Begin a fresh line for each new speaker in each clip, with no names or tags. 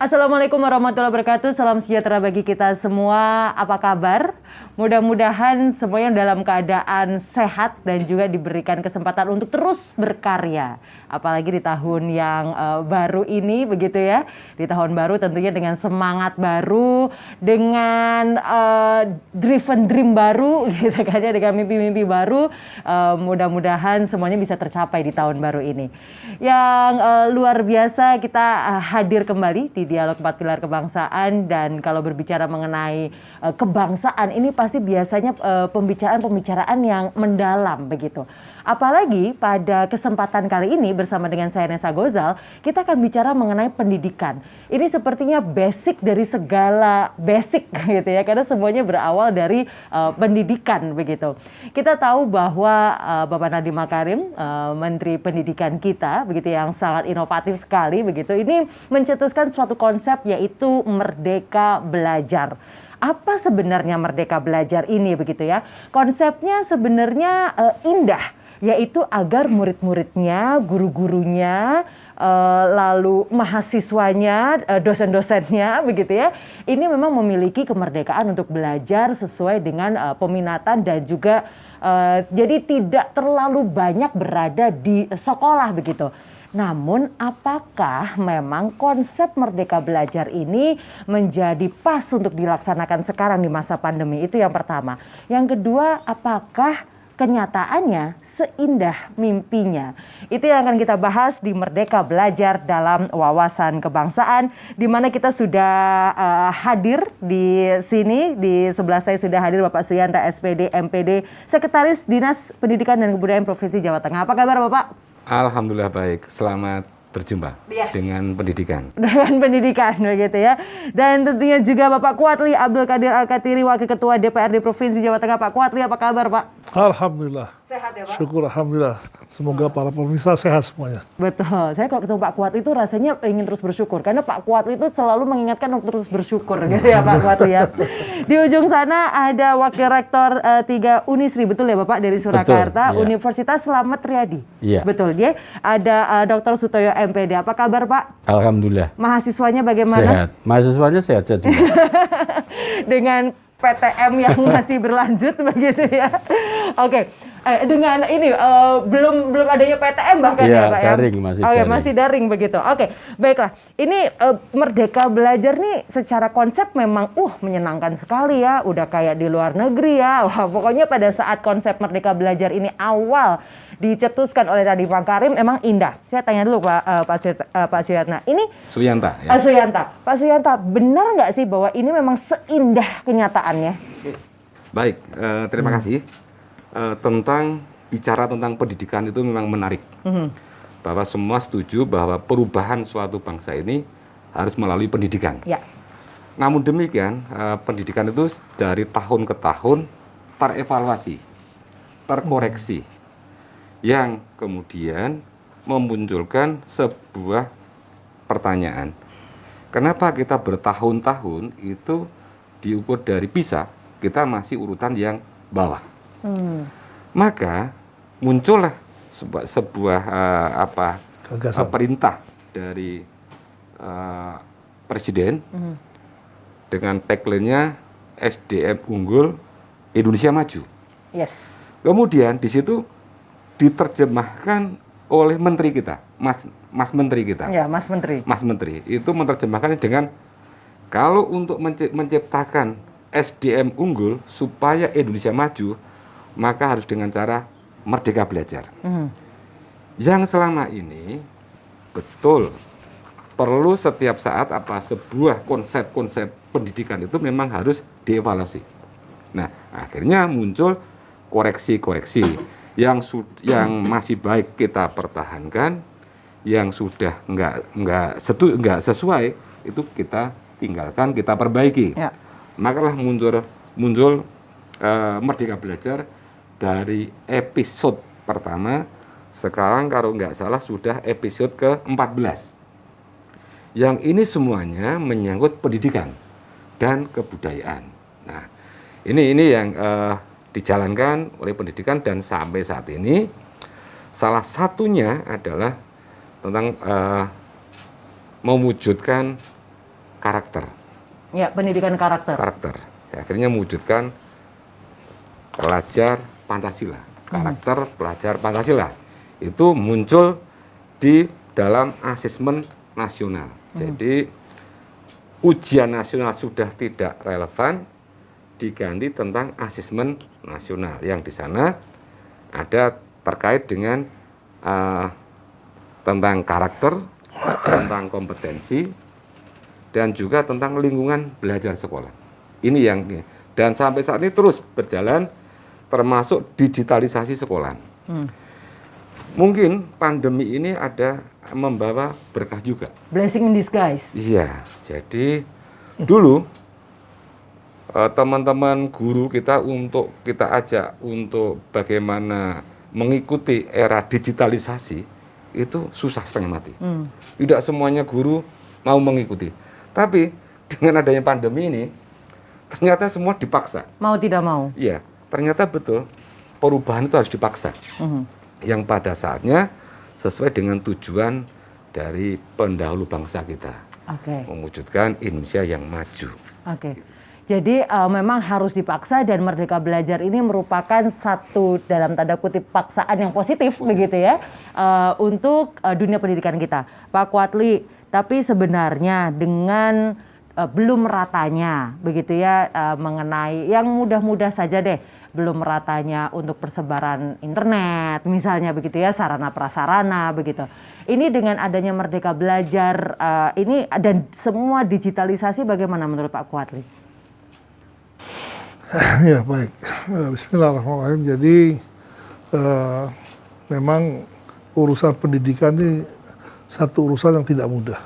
Assalamualaikum warahmatullahi wabarakatuh. Salam sejahtera bagi kita semua. Apa kabar? Mudah-mudahan semuanya dalam keadaan sehat dan juga diberikan kesempatan untuk terus berkarya. Apalagi di tahun yang baru ini, begitu ya. Di tahun baru tentunya dengan semangat baru, dengan driven dream baru, gitu kan ya, dengan mimpi-mimpi baru. Mudah-mudahan semuanya bisa tercapai di tahun baru ini. Yang luar biasa, kita hadir kembali di Dialog 4 Pilar Kebangsaan, dan kalau berbicara mengenai kebangsaan ini pasti biasanya pembicaraan yang mendalam begitu. Apalagi pada kesempatan kali ini bersama dengan saya Nessa Gozal, kita akan bicara mengenai pendidikan. Ini sepertinya basic dari segala basic gitu ya, karena semuanya berawal dari pendidikan begitu. Kita tahu bahwa Bapak Nadiem Makarim, Menteri Pendidikan kita begitu, yang sangat inovatif sekali begitu, ini mencetuskan suatu konsep yaitu Merdeka Belajar. Apa sebenarnya Merdeka Belajar ini begitu ya? Konsepnya sebenarnya indah, yaitu agar murid-muridnya, guru-gurunya, lalu mahasiswanya, dosen-dosennya begitu ya, ini memang memiliki kemerdekaan untuk belajar sesuai dengan peminatan dan juga jadi tidak terlalu banyak berada di sekolah begitu. Namun apakah memang konsep Merdeka Belajar ini menjadi pas untuk dilaksanakan sekarang di masa pandemi? Itu yang pertama. Yang kedua, apakah kenyataannya seindah mimpinya? Itu yang akan kita bahas di Merdeka Belajar dalam Wawasan Kebangsaan, di mana kita sudah hadir di sini. Di sebelah saya sudah hadir Bapak Suyanta SPD MPD, Sekretaris Dinas Pendidikan dan Kebudayaan Provinsi Jawa Tengah. Apa kabar Bapak?
Alhamdulillah baik, selamat berjumpa dengan pendidikan.
Dengan pendidikan begitu ya. Dan tentunya juga Bapak Kuatli Abdul Qadir Al-Katiri, Wakil Ketua DPRD Provinsi Jawa Tengah. Pak Kuatli, apa kabar Pak?
Alhamdulillah.
Sehat ya Pak?
Syukur Alhamdulillah. Semoga para pemirsa sehat semuanya.
Betul. Saya kalau ketemu Pak Kuatli itu rasanya ingin terus bersyukur. Karena Pak Kuatli itu selalu mengingatkan untuk terus bersyukur gitu ya Pak Kuatli ya. Di ujung sana ada Wakil Rektor 3 Unisri, betul ya Bapak, dari Surakarta, betul, ya. Universitas Slamet Riyadi.
Iya.
Betul dia. Ada Dr. Sutoyo MPD. Apa kabar Pak?
Alhamdulillah.
Mahasiswanya bagaimana?
Sehat. Mahasiswanya sehat-sehat juga.
Dengan PTM yang masih berlanjut begitu ya. Oke. Dengan ini belum adanya PTM bahkan ya Pak ya.
Daring, masih
daring. Masih daring begitu. Oke, baiklah. Ini Merdeka Belajar nih secara konsep memang menyenangkan sekali ya. Udah kayak di luar negeri ya. Wah, pokoknya pada saat konsep Merdeka Belajar ini awal dicetuskan oleh Nadiem Makarim emang indah. Saya tanya dulu Pak Suyanta. Ini
Suyanta ya.
Pak Suyanta, benar nggak sih bahwa ini memang seindah kenyataannya?
Baik, terima kasih. Bicara tentang pendidikan itu memang menarik. Bahwa semua setuju bahwa perubahan suatu bangsa ini harus melalui pendidikan.
Ya.
Namun demikian, pendidikan itu dari tahun ke tahun terevaluasi, terkoreksi, yang kemudian memunculkan sebuah pertanyaan. Kenapa kita bertahun-tahun itu diukur dari PISA, kita masih urutan yang bawah? Maka muncullah sebuah perintah dari Presiden dengan tagline-nya SDM unggul, Indonesia maju.
Yes.
Kemudian di situ diterjemahkan oleh Menteri kita, Mas Menteri kita.
Ya, Mas Menteri.
Mas Menteri itu menerjemahkannya dengan kalau untuk menciptakan SDM unggul supaya Indonesia maju, maka harus dengan cara Merdeka Belajar. Yang selama ini betul perlu setiap saat sebuah konsep-konsep pendidikan itu memang harus dievaluasi. Nah, akhirnya muncul koreksi-koreksi yang masih baik kita pertahankan, yang sudah nggak sesuai itu kita tinggalkan, kita perbaiki. Ya. Makalah muncul Merdeka Belajar dari episode pertama, sekarang kalau nggak salah sudah episode ke-14. Yang ini semuanya menyangkut pendidikan dan kebudayaan. Nah, ini yang dijalankan oleh pendidikan, dan sampai saat ini salah satunya adalah tentang mewujudkan karakter.
Ya, pendidikan karakter.
Karakter. Ya, akhirnya mewujudkan pelajar Pancasila. Karakter pelajar Pancasila itu muncul di dalam asesmen nasional. Jadi ujian nasional sudah tidak relevan, diganti tentang asesmen nasional yang di sana ada terkait dengan tentang karakter, tentang kompetensi, dan juga tentang lingkungan belajar sekolah. Ini yang dan sampai saat ini terus berjalan, termasuk digitalisasi sekolah. Mungkin pandemi ini ada membawa berkah juga.
Blessing in disguise.
Iya, jadi dulu teman-teman guru kita untuk kita ajak untuk bagaimana mengikuti era digitalisasi itu susah setengah mati. Tidak semuanya guru mau mengikuti. Tapi dengan adanya pandemi ini ternyata semua dipaksa.
Mau tidak mau.
Iya, ternyata betul perubahan itu harus dipaksa. Yang pada saatnya sesuai dengan tujuan dari pendahulu bangsa kita. Mewujudkan Indonesia yang maju.
Jadi memang harus dipaksa dan Merdeka Belajar ini merupakan satu dalam tanda kutip paksaan yang positif begitu ya untuk dunia pendidikan kita. Pak Kuatli, tapi sebenarnya dengan belum meratanya begitu ya mengenai yang mudah-mudah saja deh, belum meratanya untuk persebaran internet misalnya begitu ya, sarana prasarana begitu. Ini dengan adanya Merdeka Belajar ini dan semua digitalisasi, bagaimana menurut Pak Kuatli?
Ya baik, bismillahirrahmanirrahim. Jadi memang urusan pendidikan ini satu urusan yang tidak mudah.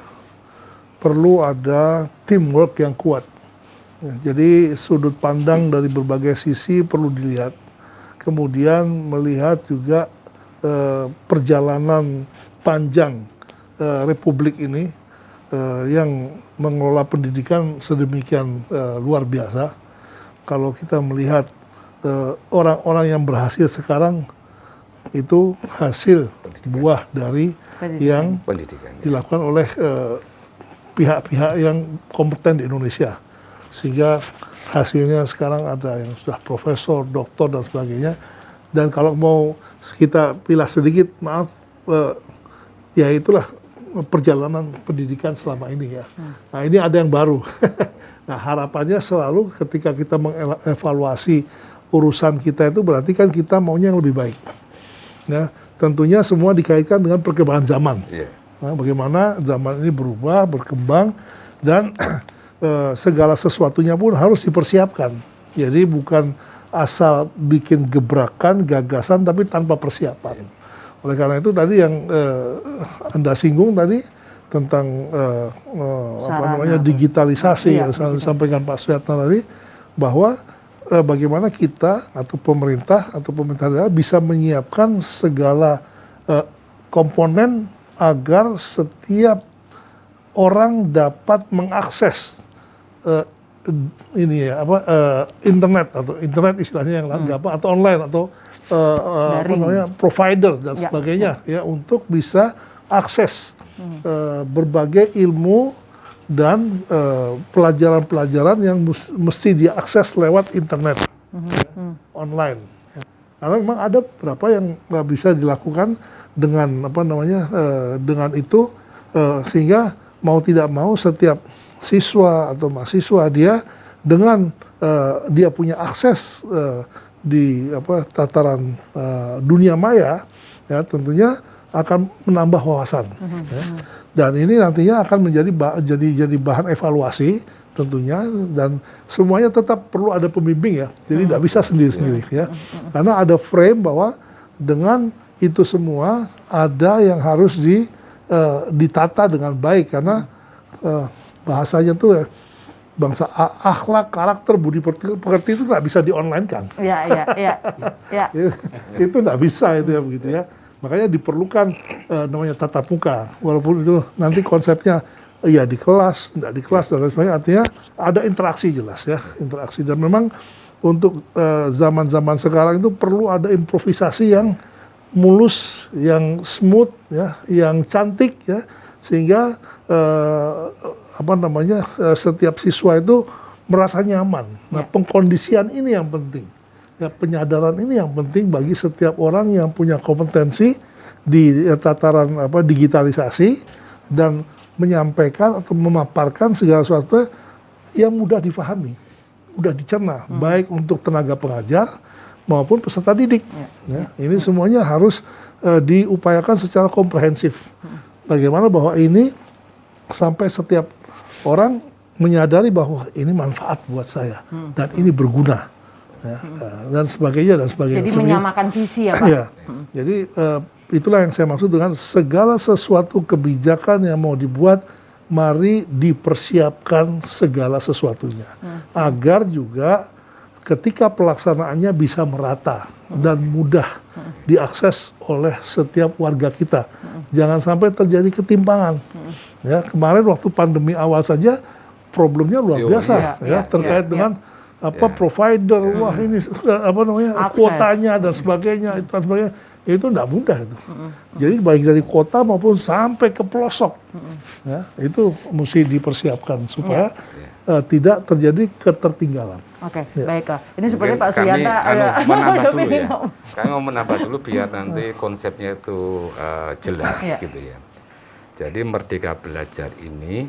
Perlu ada teamwork yang kuat. Jadi sudut pandang dari berbagai sisi perlu dilihat. Kemudian melihat juga perjalanan panjang Republik ini yang mengelola pendidikan sedemikian luar biasa. Kalau kita melihat orang-orang yang berhasil sekarang itu hasil buah dari yang dilakukan oleh pihak-pihak yang kompeten di Indonesia. Sehingga hasilnya sekarang ada yang sudah profesor, doktor, dan sebagainya. Dan kalau mau kita pilih sedikit, maaf, ya itulah perjalanan pendidikan selama ini ya. Nah ini ada yang baru. Nah harapannya selalu ketika kita mengevaluasi urusan kita itu berarti kan kita maunya yang lebih baik. Nah tentunya semua dikaitkan dengan perkembangan zaman. Nah, bagaimana zaman ini berubah, berkembang, dan segala sesuatunya pun harus dipersiapkan. Jadi bukan asal bikin gebrakan, gagasan, tapi tanpa persiapan. Oleh karena itu tadi yang Anda singgung tadi tentang digitalisasi yang disampaikan Pak Suyatna tadi, bahwa bagaimana kita atau pemerintah daerah bisa menyiapkan segala komponen agar setiap orang dapat mengakses internet atau internet istilahnya yang atau online atau provider dan sebagainya ya, untuk bisa akses berbagai ilmu dan pelajaran-pelajaran yang mesti diakses lewat internet online. Karena memang ada beberapa yang nggak bisa dilakukan dengan dengan itu, sehingga mau tidak mau setiap siswa atau mahasiswa dia dengan dia punya akses di tataran dunia maya ya, tentunya akan menambah wawasan. Ya. Dan ini nantinya akan jadi bahan evaluasi tentunya, dan semuanya tetap perlu ada pembimbing ya. Jadi tidak bisa sendiri-sendiri ya. Karena ada frame bahwa dengan itu semua ada yang harus ditata dengan baik, karena bahasanya tuh bangsa akhlak, karakter, budi pekerti itu nggak bisa di-online-kan.
Iya.
Itu nggak bisa itu ya, begitu ya. Makanya diperlukan namanya tatap muka, walaupun itu nanti konsepnya ya di kelas, tidak di kelas dan lain sebagainya. Artinya ada interaksi jelas ya, interaksi. Dan memang untuk zaman-zaman sekarang itu perlu ada improvisasi yang mulus, yang smooth ya, yang cantik ya, sehingga setiap siswa itu merasa nyaman. Nah, pengkondisian ini yang penting. Ya, penyadaran ini yang penting bagi setiap orang yang punya kompetensi di tataran digitalisasi dan menyampaikan atau memaparkan segala sesuatu yang mudah difahami, mudah dicerna, baik untuk tenaga pengajar maupun peserta didik. Ya, ini semuanya harus diupayakan secara komprehensif. Bagaimana bahwa ini sampai setiap orang menyadari bahwa ini manfaat buat saya dan ini berguna, ya, dan sebagainya.
Jadi menyamakan visi ya Pak?
Ya, jadi itulah yang saya maksud dengan segala sesuatu kebijakan yang mau dibuat, mari dipersiapkan segala sesuatunya, agar juga ketika pelaksanaannya bisa merata dan mudah diakses oleh setiap warga kita. Jangan sampai terjadi ketimpangan. Ya, kemarin waktu pandemi awal saja problemnya luar biasa, terkait dengan provider, wah ini kuotanya dan sebagainya, itu tidak mudah itu. Jadi baik dari kota maupun sampai ke pelosok, ya, itu mesti dipersiapkan supaya tidak terjadi ketertinggalan.
Oke, baiklah. Ini seperti Pak Suyanta
Kami mau menambah dulu biar nanti konsepnya itu jelas gitu ya. Jadi Merdeka Belajar ini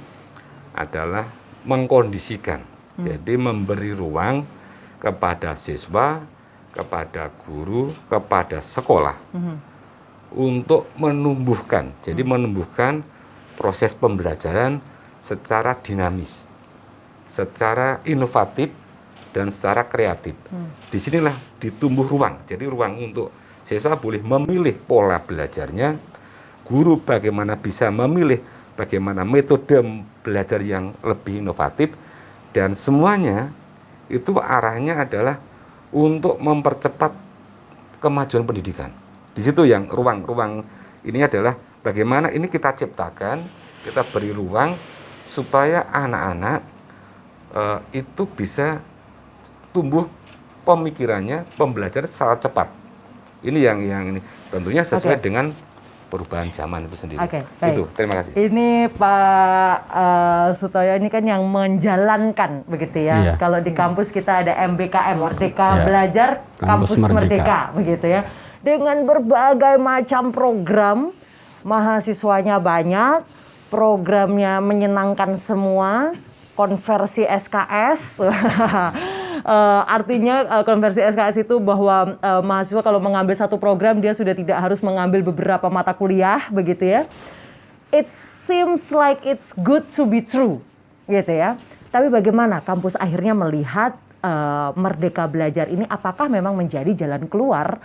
adalah mengkondisikan, jadi memberi ruang kepada siswa, kepada guru, kepada sekolah untuk menumbuhkan, jadi menumbuhkan proses pembelajaran secara dinamis, secara inovatif dan secara kreatif. Disinilah ditumbuh ruang, jadi ruang untuk siswa boleh memilih pola belajarnya, guru bagaimana bisa memilih bagaimana metode belajar yang lebih inovatif, dan semuanya itu arahnya adalah untuk mempercepat kemajuan pendidikan. Di situ yang ruang-ruang ini adalah bagaimana ini kita ciptakan, kita beri ruang supaya anak-anak itu bisa tumbuh pemikirannya, pembelajaran secara cepat. Ini yang ini tentunya sesuai dengan perubahan zaman itu sendiri.
Baik.
Itu, terima kasih.
Ini Pak Sutoyo ini kan yang menjalankan begitu ya.
Iya.
Kalau di kampus kita ada MBKM, Merdeka Belajar Kampus Merdeka begitu ya. Dengan berbagai macam program, mahasiswanya banyak, programnya menyenangkan semua, konversi SKS. Artinya konversi SKS itu bahwa mahasiswa kalau mengambil satu program dia sudah tidak harus mengambil beberapa mata kuliah begitu ya. It seems like it's good to be true gitu ya. Tapi bagaimana kampus akhirnya melihat Merdeka Belajar ini, apakah memang menjadi jalan keluar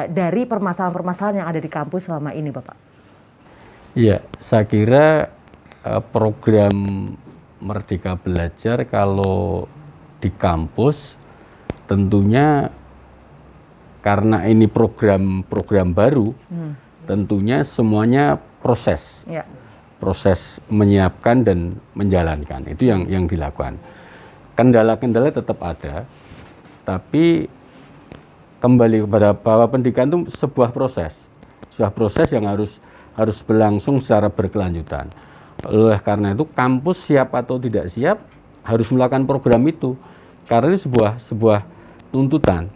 dari permasalahan-permasalahan yang ada di kampus selama ini, Bapak?
Iya, saya kira program Merdeka Belajar kalau di kampus tentunya karena ini program baru, tentunya semuanya proses menyiapkan dan menjalankan, itu yang dilakukan. Kendala-kendala tetap ada, tapi kembali kepada bahwa pendidikan itu sebuah proses yang harus berlangsung secara berkelanjutan. Oleh karena itu kampus siap atau tidak siap harus melakukan program itu, karena ini sebuah tuntutan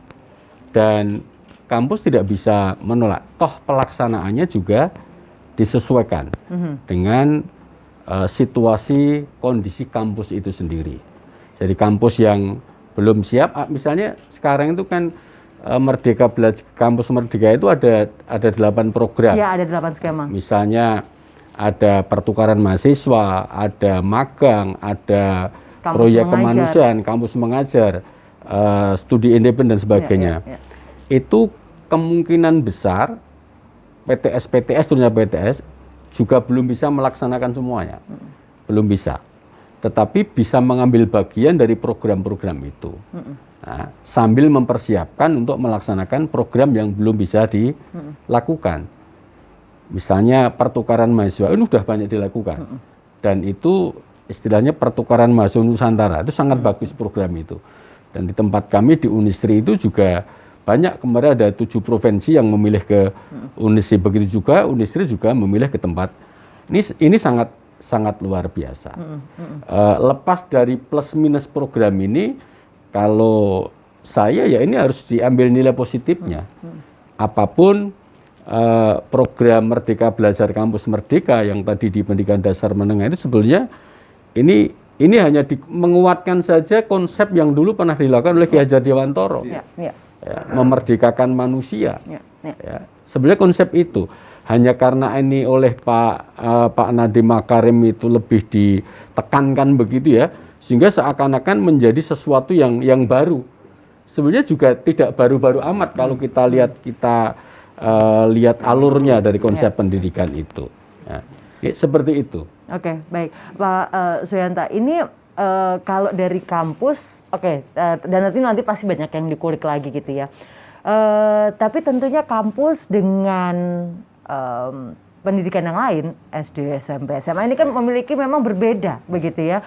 dan kampus tidak bisa menolak. Toh pelaksanaannya juga disesuaikan dengan situasi kondisi kampus itu sendiri. Jadi kampus yang belum siap, misalnya sekarang itu kan Merdeka Belajar, Kampus Merdeka itu ada 8 program.
Ya, ada 8 skema.
Misalnya ada pertukaran mahasiswa, ada magang, ada kampus proyek kemanusiaan, kampus mengajar, studi independen dan sebagainya. Itu kemungkinan besar PTS terutama PTS juga belum bisa melaksanakan semuanya. Belum bisa. Tetapi bisa mengambil bagian dari program-program itu. Nah, sambil mempersiapkan untuk melaksanakan program yang belum bisa dilakukan. Misalnya pertukaran mahasiswa ini sudah banyak dilakukan. Dan itu istilahnya pertukaran mahasiswa Nusantara, itu sangat bagus program itu. Dan di tempat kami di Unistri itu juga banyak, kemarin ada 7 provinsi yang memilih ke Unistri, begitu juga Unistri juga memilih ke tempat. Ini sangat sangat luar biasa. Lepas dari plus minus program ini, kalau saya ya ini harus diambil nilai positifnya. Apapun program Merdeka Belajar Kampus Merdeka yang tadi di pendidikan dasar menengah itu sebetulnya ini hanya menguatkan saja konsep yang dulu pernah dilakukan oleh Ki Hajar Dewantoro, memerdekakan manusia. Ya. Sebenarnya konsep itu hanya karena ini oleh Pak Nadiem Makarim itu lebih ditekankan begitu ya, sehingga seakan-akan menjadi sesuatu yang baru. Sebenarnya juga tidak baru-baru amat kalau kita lihat alurnya dari konsep pendidikan itu. Ya, seperti itu.
Oke, baik, Pak Suyanta. Ini kalau dari kampus, dan nanti pasti banyak yang dikulik lagi gitu ya. Tapi tentunya kampus dengan pendidikan yang lain, SD, SMP, SMA ini kan memiliki memang berbeda begitu ya.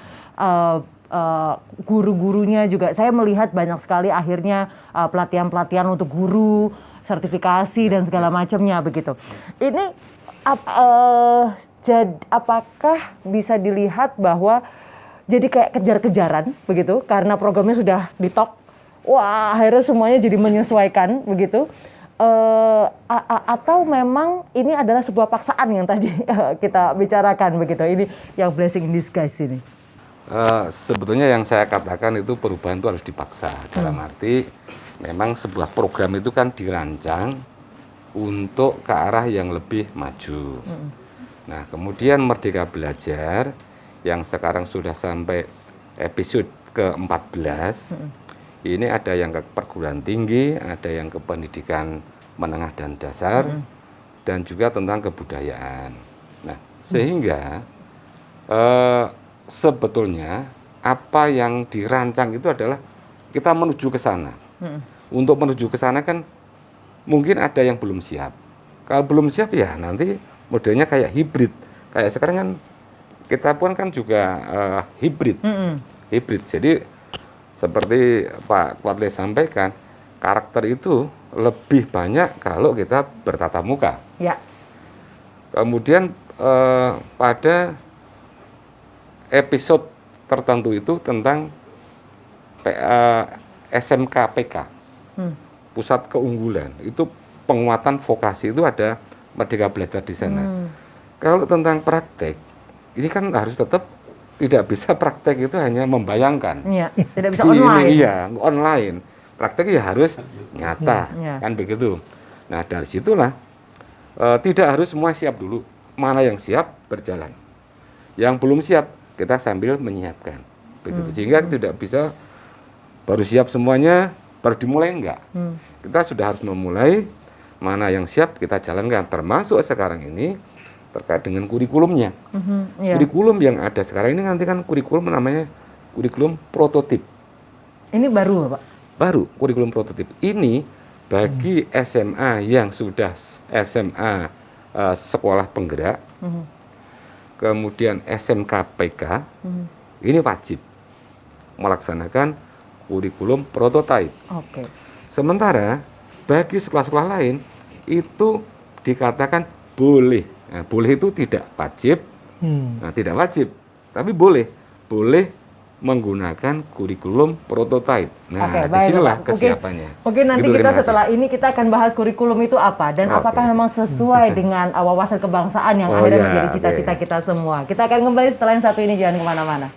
Guru-gurunya juga saya melihat banyak sekali akhirnya pelatihan-pelatihan untuk guru, sertifikasi dan segala macamnya begitu. Ini apakah bisa dilihat bahwa jadi kayak kejar-kejaran begitu karena programnya sudah ditok, wah akhirnya semuanya jadi menyesuaikan begitu, atau memang ini adalah sebuah paksaan yang tadi kita bicarakan begitu, ini yang blessing in disguise ini?
Sebetulnya yang saya katakan itu perubahan itu harus dipaksa, dalam arti memang sebuah program itu kan dirancang untuk ke arah yang lebih maju. Nah, kemudian Merdeka Belajar yang sekarang sudah sampai episode ke-14, ini ada yang ke perguruan tinggi, ada yang ke pendidikan menengah dan dasar, dan juga tentang kebudayaan. Nah, sehingga sebetulnya apa yang dirancang itu adalah kita menuju ke sana. Untuk menuju ke sana kan mungkin ada yang belum siap. Kalau belum siap ya nanti modelnya kayak hibrid. Kayak sekarang kan kita pun kan juga hibrid. Hibrid. Jadi seperti Pak Kuatle sampaikan, karakter itu lebih banyak kalau kita bertatap muka.
Ya.
Kemudian pada episode tertentu itu tentang SMK-PK, pusat keunggulan, itu penguatan vokasi itu ada Merdeka Belajar di sana. Kalau tentang praktek, ini kan harus tetap tidak bisa praktek itu hanya membayangkan.
Iya, tidak bisa online.
Iya, online. Praktek ya harus nyata, kan begitu. Nah dari situlah tidak harus semua siap dulu. Mana yang siap berjalan, yang belum siap kita sambil menyiapkan, begitu. Sehingga tidak bisa baru siap semuanya baru dimulai, enggak. Kita sudah harus memulai, mana yang siap kita jalankan, termasuk sekarang ini terkait dengan kurikulumnya. Kurikulum yang ada sekarang ini nanti kan kurikulum namanya kurikulum prototip.
Ini baru, Pak?
Baru, kurikulum prototip. Ini bagi SMA yang sudah SMA sekolah penggerak, kemudian SMK-PK, ini wajib melaksanakan kurikulum prototype. Sementara bagi sekolah-sekolah lain itu dikatakan boleh. Nah, boleh itu tidak wajib. Nah, tidak wajib, tapi boleh menggunakan kurikulum prototype. Nah, disinilah kesiapannya.
Mungkin nanti kita setelah ini kita akan bahas kurikulum itu apa dan apakah memang sesuai dengan wawasan kebangsaan yang akhirnya menjadi cita-cita kita semua. Kita akan kembali setelah yang satu ini, jangan kemana-mana.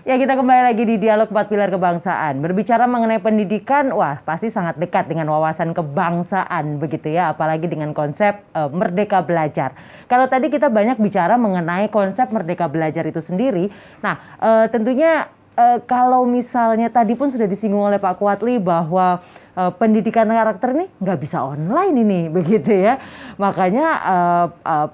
Ya, kita kembali lagi di Dialog 4 Pilar Kebangsaan. Berbicara mengenai pendidikan, wah pasti sangat dekat dengan wawasan kebangsaan begitu ya, apalagi dengan konsep Merdeka Belajar. Kalau tadi kita banyak bicara mengenai konsep Merdeka Belajar itu sendiri, nah tentunya kalau misalnya tadi pun sudah disinggung oleh Pak Kuatli bahwa pendidikan karakter ini nggak bisa online ini, begitu ya. Makanya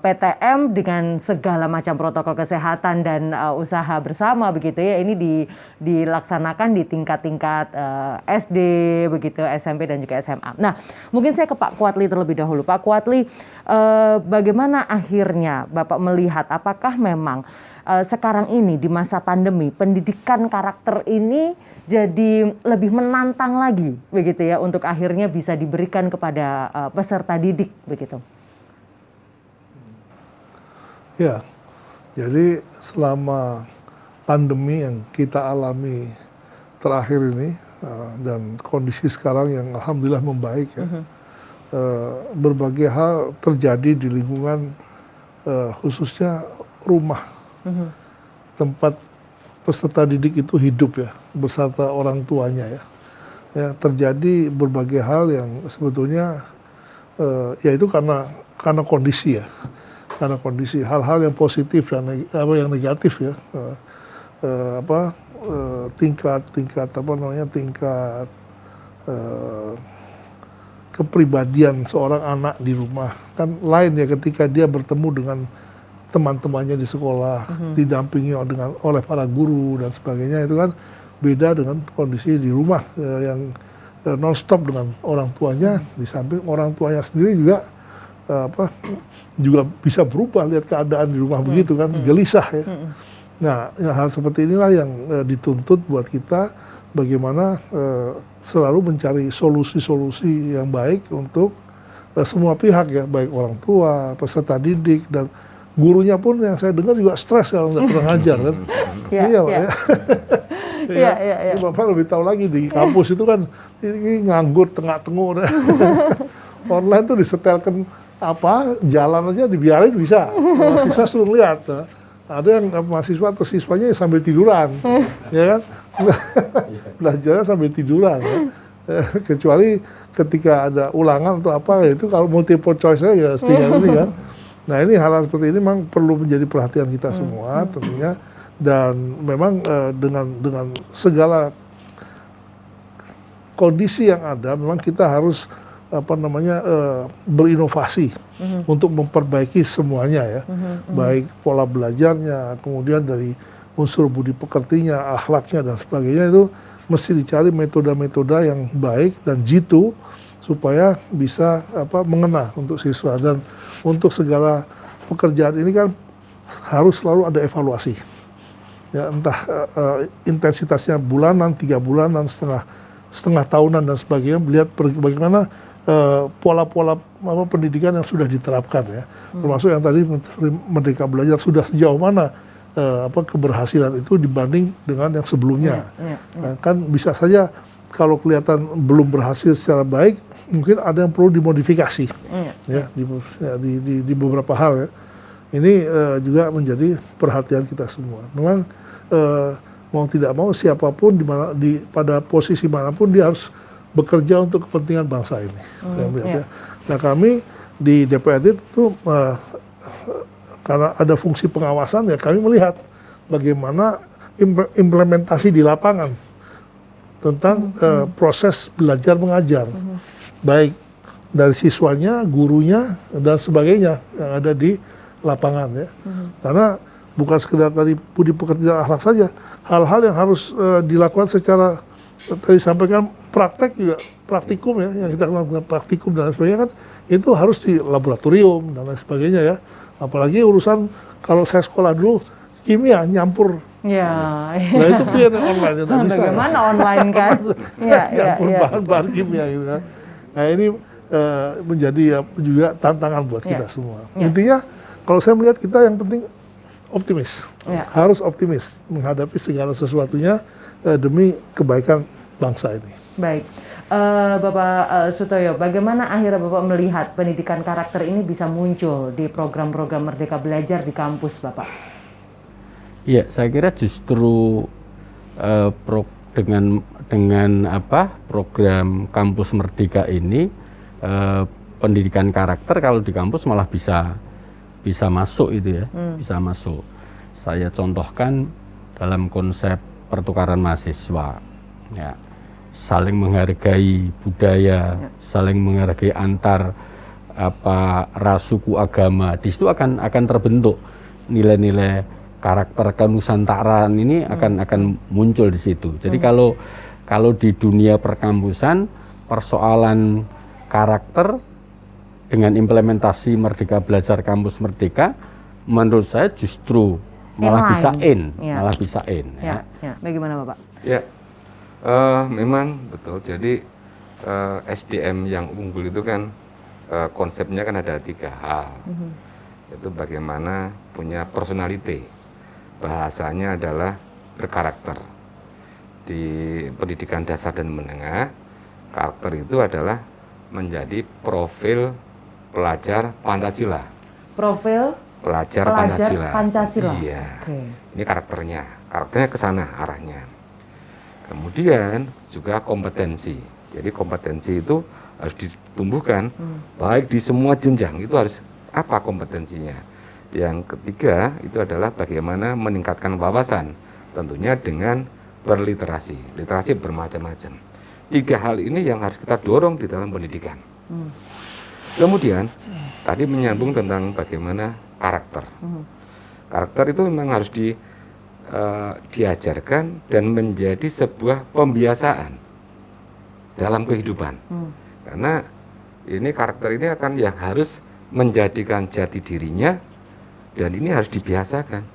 PTM dengan segala macam protokol kesehatan dan usaha bersama, begitu ya, ini dilaksanakan di tingkat-tingkat SD, begitu, SMP dan juga SMA. Nah, mungkin saya ke Pak Kuatli terlebih dahulu. Pak Kuatli, bagaimana akhirnya Bapak melihat apakah memang sekarang ini di masa pandemi pendidikan karakter ini jadi lebih menantang lagi, begitu ya, untuk akhirnya bisa diberikan kepada peserta didik, begitu?
Ya, jadi selama pandemi yang kita alami terakhir ini dan kondisi sekarang yang alhamdulillah membaik ya, berbagai hal terjadi di lingkungan khususnya rumah, tempat peserta didik itu hidup ya, beserta orang tuanya ya. Ya, terjadi berbagai hal yang sebetulnya ya itu karena kondisi ya, karena kondisi, hal-hal yang positif dan yang negatif ya, tingkat kepribadian seorang anak di rumah kan lain ya ketika dia bertemu dengan teman-temannya di sekolah, didampingi oleh para guru dan sebagainya, itu kan beda dengan kondisi di rumah yang non-stop dengan orang tuanya, di samping orang tuanya sendiri juga bisa berubah, lihat keadaan di rumah begitu kan, gelisah ya. Nah, hal seperti inilah yang dituntut buat kita, bagaimana selalu mencari solusi-solusi yang baik untuk semua pihak ya, baik orang tua, peserta didik, dan gurunya pun yang saya dengar juga stres kalau nggak pernah ngajar kan. Iya, Pak ya. Iya. Bapak lebih tahu lagi di kampus itu kan ini nganggur tengah-tengah. Online tuh disetelkan jalan aja dibiarin bisa. Mahasiswa suruh lihat. Ada yang mahasiswa atau siswanya sambil tiduran, ya kan? Belajarnya sambil tiduran. Ya. Kecuali ketika ada ulangan atau apa, itu kalau multiple choice ya setidaknya ini kan. Nah, ini hal-hal seperti ini memang perlu menjadi perhatian kita semua tentunya, dan memang dengan segala kondisi yang ada, memang kita harus berinovasi untuk memperbaiki semuanya ya, baik pola belajarnya, kemudian dari unsur budi pekertinya, akhlaknya dan sebagainya, itu mesti dicari metode-metode yang baik dan jitu supaya bisa mengena untuk siswa. Dan untuk segala pekerjaan ini kan harus selalu ada evaluasi ya, entah intensitasnya bulanan, 3 bulanan, setengah tahunan dan sebagainya, melihat bagaimana pola-pola pendidikan yang sudah diterapkan ya, termasuk yang tadi Merdeka Belajar sudah sejauh mana keberhasilan itu dibanding dengan yang sebelumnya. Nah, kan bisa saja kalau kelihatan belum berhasil secara baik, mungkin ada yang perlu dimodifikasi ya, di beberapa hal ya. Ini juga menjadi perhatian kita semua. Memang mau tidak mau siapapun pada posisi manapun dia harus bekerja untuk kepentingan bangsa ini. Ya. Nah, kami di DPRD itu karena ada fungsi pengawasan ya, kami melihat bagaimana implementasi di lapangan tentang proses belajar mengajar, baik dari siswanya, gurunya, dan sebagainya yang ada di lapangan ya. Karena bukan sekedar tadi budi pekerti dan akhlak saja, hal-hal yang harus dilakukan secara tadi sampaikan praktek juga, praktikum ya, yang kita lakukan praktikum dan sebagainya kan, itu harus di laboratorium dan lain sebagainya ya. Apalagi urusan kalau saya sekolah dulu kimia nyampur.
Ya.
Nah itu biar online ya, bisa.
Bagaimana online kan?
Nyampur bahan-bahan kimia gitu kan. Nah ini menjadi juga tantangan buat kita semua. Intinya kalau saya melihat kita yang penting optimis, harus optimis menghadapi segala sesuatunya demi kebaikan bangsa ini.
Baik, Bapak Sutoyo, bagaimana akhirnya Bapak melihat pendidikan karakter ini bisa muncul di program-program Merdeka Belajar di kampus Bapak?
Iya, saya kira justru dengan program Kampus Merdeka ini, pendidikan karakter kalau di kampus malah bisa masuk itu ya, bisa masuk. Saya contohkan dalam konsep pertukaran mahasiswa, ya, saling menghargai budaya, saling menghargai antar ras, suku, agama. Di situ akan terbentuk nilai-nilai karakter kenusantaraan ini akan muncul di situ. Jadi kalau di dunia perkampusan persoalan karakter dengan implementasi Merdeka Belajar Kampus Merdeka, menurut saya justru malah bisa
Ya. Bagaimana Bapak?
Ya, memang betul. Jadi SDM yang unggul itu kan konsepnya kan ada 3 hal. Itu bagaimana punya personality. Bahasanya adalah berkarakter. Di pendidikan dasar dan menengah, karakter itu adalah menjadi profil pelajar Pancasila.
Profil
Pelajar
Pancasila.
Iya.
Oke.
Ini karakternya ke sana arahnya. Kemudian juga kompetensi. Jadi kompetensi itu harus ditumbuhkan baik di semua jenjang. Itu harus apa kompetensinya? Yang ketiga itu adalah bagaimana meningkatkan wawasan, tentunya dengan berliterasi. Literasi bermacam-macam. 3 hal ini yang harus kita dorong di dalam pendidikan. Kemudian tadi menyambung tentang bagaimana karakter. Karakter itu memang harus diajarkan dan menjadi sebuah pembiasaan dalam kehidupan. Karena ini karakter ini akan yang harus menjadikan jati dirinya, dan ini harus dibiasakan.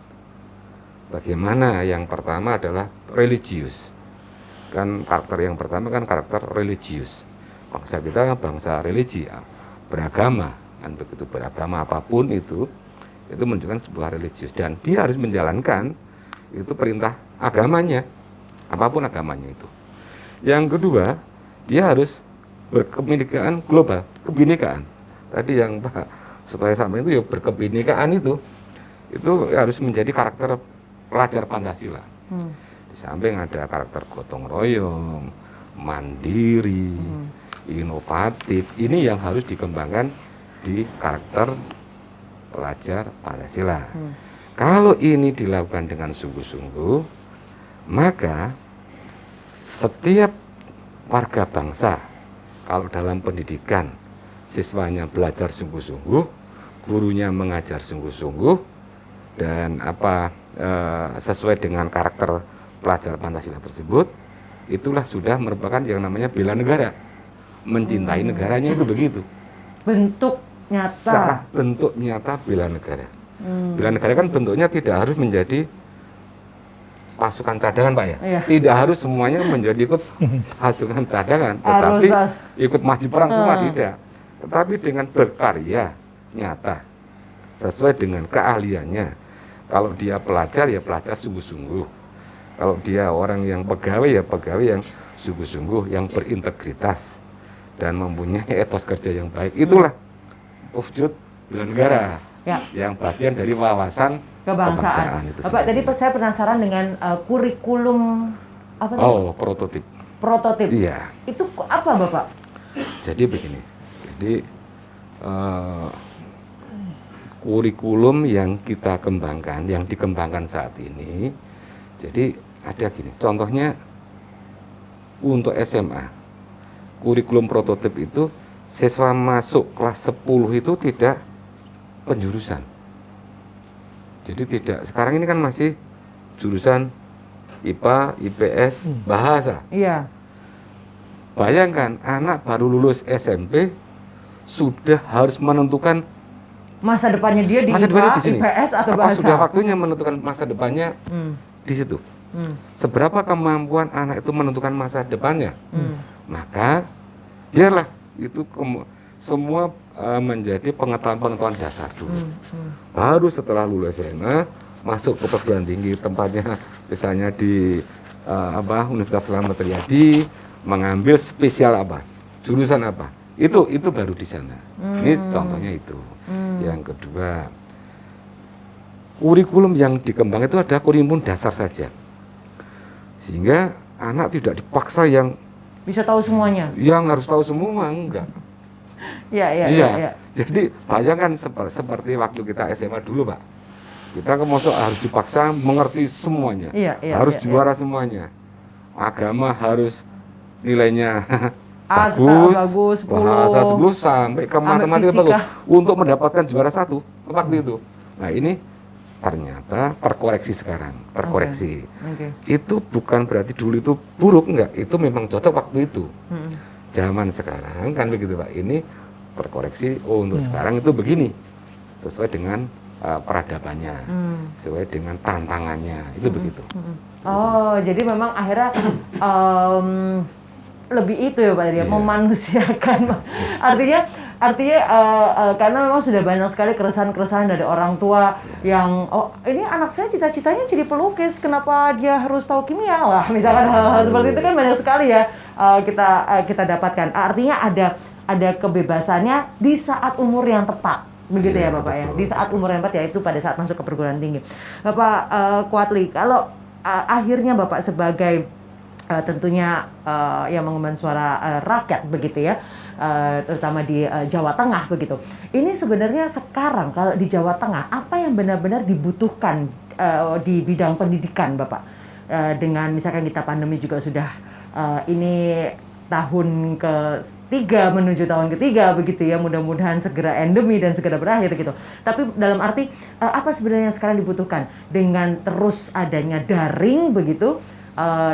Bagaimana? Yang pertama adalah religius. Kan karakter yang pertama kan karakter religius. Bangsa kita kan bangsa religi, beragama, kan begitu, beragama apapun itu menunjukkan sebuah religius, dan dia harus menjalankan itu perintah agamanya, apapun agamanya itu. Yang kedua, dia harus berkebinekaan global, kebinekaan. Tadi yang Pak Sutoyo sampaikan itu ya berkebinekaan itu harus menjadi karakter pelajar Pancasila. Di samping ada karakter gotong royong, mandiri, inovatif. Ini yang harus dikembangkan di karakter pelajar Pancasila. Kalau ini dilakukan dengan sungguh-sungguh, maka setiap warga bangsa, kalau dalam pendidikan siswanya belajar sungguh-sungguh, gurunya mengajar sungguh-sungguh, dan sesuai dengan karakter pelajar Pancasila tersebut, itulah sudah merupakan yang namanya bela negara, mencintai negaranya. Itu begitu.
Bentuk nyata.
Bentuk nyata bela negara. Bela negara kan bentuknya tidak harus menjadi pasukan cadangan, Pak ya.
Iya.
Tidak harus semuanya menjadi ikut pasukan cadangan, tetapi ikut maju perang semua, tidak. Tetapi dengan berkarya nyata sesuai dengan keahliannya. Kalau dia pelajar ya pelajar sungguh-sungguh. Kalau dia orang yang pegawai ya pegawai yang sungguh-sungguh, yang berintegritas dan mempunyai etos kerja yang baik. Itulah wujud bela negara.
Ya.
Yang bagian dari wawasan kebangsaan itu.
Bapak, tadi saya penasaran dengan kurikulum apa namanya?
Oh, prototip.
Prototip.
Iya.
Itu apa, Bapak?
Jadi begini. Jadi kurikulum yang kita kembangkan, yang dikembangkan saat ini, jadi ada gini. Contohnya untuk SMA, kurikulum prototip itu siswa masuk kelas 10 itu tidak penjurusan. Jadi tidak, sekarang ini kan masih jurusan IPA, IPS, bahasa.
Iya.
Bayangkan anak baru lulus SMP sudah harus menentukan
masa depannya dia di
masa
IPA,
depannya di sini.
IPS atau
Apa
bahasa.
sudah waktunya menentukan masa depannya di situ. Seberapa kemampuan anak itu menentukan masa depannya. Maka biarlah itu semua menjadi pengetahuan dasar dulu. Baru setelah lulus SMA masuk ke perguruan tinggi, tempatnya misalnya di Universitas Slamet Riyadi, mengambil spesial apa, jurusan apa, itu baru di sana. Ini contohnya itu. Yang kedua, kurikulum yang dikembangkan itu ada kurikulum dasar saja, sehingga anak tidak dipaksa yang
bisa tahu semuanya.
Yang harus tahu semua, enggak.
Iya.
Jadi bayangkan seperti waktu kita SMA dulu, Pak. Kita ke Mosok harus dipaksa mengerti semuanya, harus juara semuanya. Agama harus nilainya bagus, bahasa 10 sampai ke matematika bagus untuk mendapatkan juara 1 waktu itu. Nah ini ternyata terkoreksi sekarang, terkoreksi. Itu bukan berarti dulu itu buruk, enggak, itu memang cocok waktu itu. Zaman sekarang kan begitu Pak, ini terkoreksi, untuk sekarang itu begini, sesuai dengan peradabannya, sesuai dengan tantangannya, itu begitu.
Oh, jadi memang akhirnya lebih itu ya Pak, ya, memanusiakan. Artinya karena memang sudah banyak sekali keresahan-keresahan dari orang tua yang, oh ini anak saya cita-citanya jadi pelukis, kenapa dia harus tahu kimia? Wah, misalkan hal-hal seperti itu kan banyak sekali ya kita dapatkan. Artinya ada kebebasannya di saat umur yang tepat. Begitu ya Bapak ya, di saat umur yang tepat, yaitu pada saat masuk ke perguruan tinggi. Bapak Kuatli, kalau akhirnya Bapak sebagai tentunya yang mengemban suara rakyat begitu ya, terutama di Jawa Tengah begitu. Ini sebenarnya sekarang kalau di Jawa Tengah apa yang benar-benar dibutuhkan di bidang pendidikan Bapak? Dengan misalkan kita pandemi juga sudah ini tahun ke-3 menuju tahun ke-3 begitu ya, mudah-mudahan segera endemi dan segera berakhir gitu. Tapi dalam arti apa sebenarnya sekarang dibutuhkan dengan terus adanya daring begitu?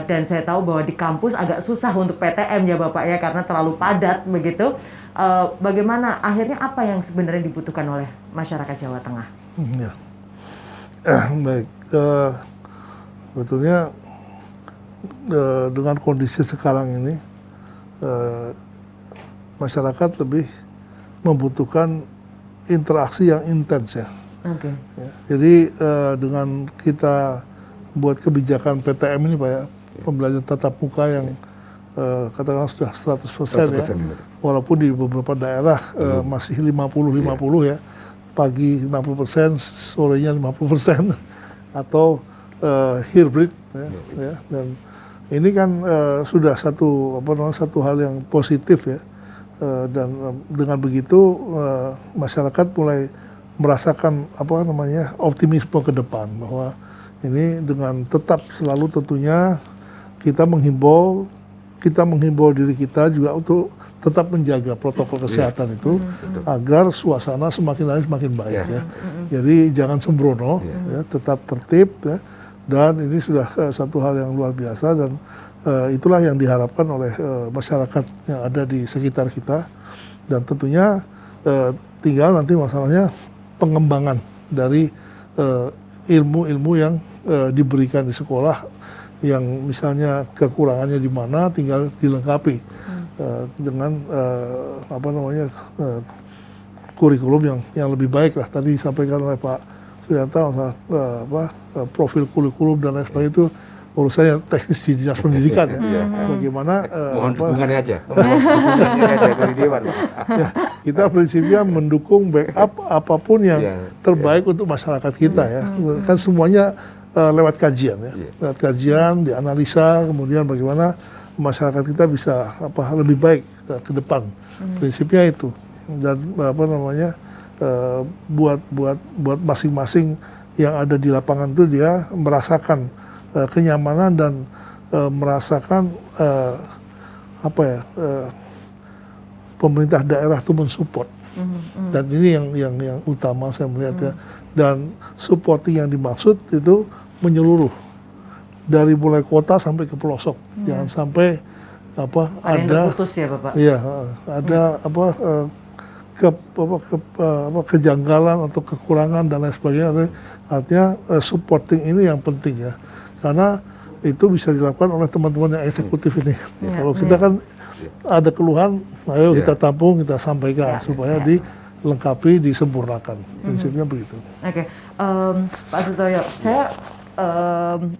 Dan saya tahu bahwa di kampus agak susah untuk PTM ya Bapak ya, karena terlalu padat begitu. Bagaimana akhirnya apa yang sebenarnya dibutuhkan oleh masyarakat Jawa Tengah?
Ya. Baik, sebetulnya dengan kondisi sekarang ini masyarakat lebih membutuhkan interaksi yang intens ya. Ya, jadi dengan kita buat kebijakan PTM ini Pak ya, pembelajaran tatap muka yang katakanlah sudah 100% ya, walaupun di beberapa daerah masih 50-50 ya, pagi 50%, sorenya 50%, atau hybrid ya, dan ini kan sudah satu hal yang positif ya, dan dengan begitu masyarakat mulai merasakan optimisme ke depan, bahwa ini dengan tetap selalu tentunya kita menghimbau diri kita juga untuk tetap menjaga protokol kesehatan itu agar suasana semakin hari semakin baik ya. Jadi jangan sembrono ya, tetap tertib ya. Dan ini sudah satu hal yang luar biasa, dan itulah yang diharapkan oleh masyarakat yang ada di sekitar kita. Dan tentunya tinggal nanti masalahnya pengembangan dari ilmu-ilmu yang diberikan di sekolah, yang misalnya kekurangannya di mana tinggal dilengkapi dengan kurikulum yang lebih baik lah. Tadi disampaikan oleh Pak Suyanto profil kurikulum dan lain sebagainya, itu urusannya teknis di dinas pendidikan ya. Bagaimana
mohon dukungannya aja dari Dewan.
Ya, kita prinsipnya mendukung backup apapun yang terbaik untuk masyarakat kita ya. Kan semuanya lewat kajian ya. Lewat kajian, dianalisa, kemudian bagaimana masyarakat kita bisa lebih baik ke depan. Prinsipnya itu. Dan buat masing-masing yang ada di lapangan itu dia merasakan kenyamanan dan merasakan pemerintah daerah itu mensupport. Dan ini yang utama saya melihat ya. Dan supporting yang dimaksud itu menyeluruh dari mulai kota sampai ke pelosok. Jangan sampai ada
putus ya Bapak.
Iya, ada kejanggalan atau kekurangan dan lain sebagainya. Artinya supporting ini yang penting ya, karena itu bisa dilakukan oleh teman-teman yang eksekutif ini. Kalau kita kan ada keluhan, ayo kita tampung, kita sampaikan supaya dilengkapi, disempurnakan. Prinsipnya begitu.
Oke, Pak Sutoyo, saya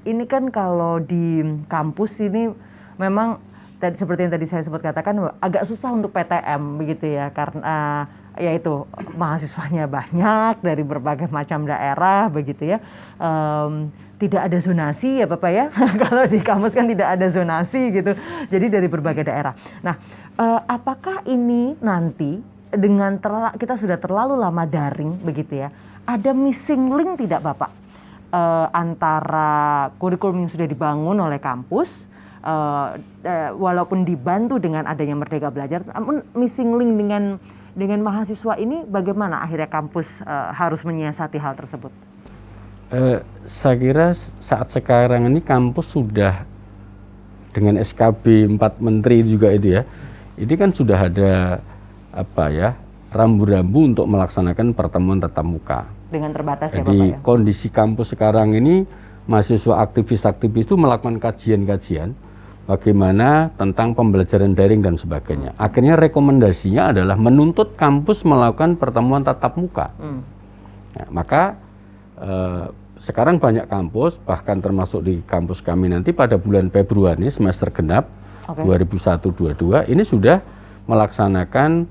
ini kan kalau di kampus ini memang seperti yang tadi saya sempat katakan agak susah untuk PTM begitu ya, karena yaitu mahasiswanya banyak dari berbagai macam daerah begitu ya. Tidak ada zonasi ya Bapak ya. Kalau di kampus kan tidak ada zonasi gitu. Jadi dari berbagai daerah. Nah, apakah ini nanti dengan kita sudah terlalu lama daring begitu ya, ada missing link tidak Bapak antara kurikulum yang sudah dibangun oleh kampus, walaupun dibantu dengan adanya Merdeka Belajar, namun missing link dengan mahasiswa ini bagaimana akhirnya kampus harus menyiasati hal tersebut?
Saya kira saat sekarang ini kampus sudah dengan SKB 4 Menteri juga itu ya, ini kan sudah ada rambu-rambu untuk melaksanakan pertemuan tatap muka.
Dengan terbatas
Jadi,
ya Bapak ya?
kondisi kampus sekarang ini mahasiswa aktivis-aktivis itu melakukan kajian-kajian bagaimana tentang pembelajaran daring dan sebagainya. Akhirnya rekomendasinya adalah menuntut kampus melakukan pertemuan tatap muka. Nah, maka sekarang banyak kampus, bahkan termasuk di kampus kami nanti pada bulan Februari semester genap 2021-22 ini sudah melaksanakan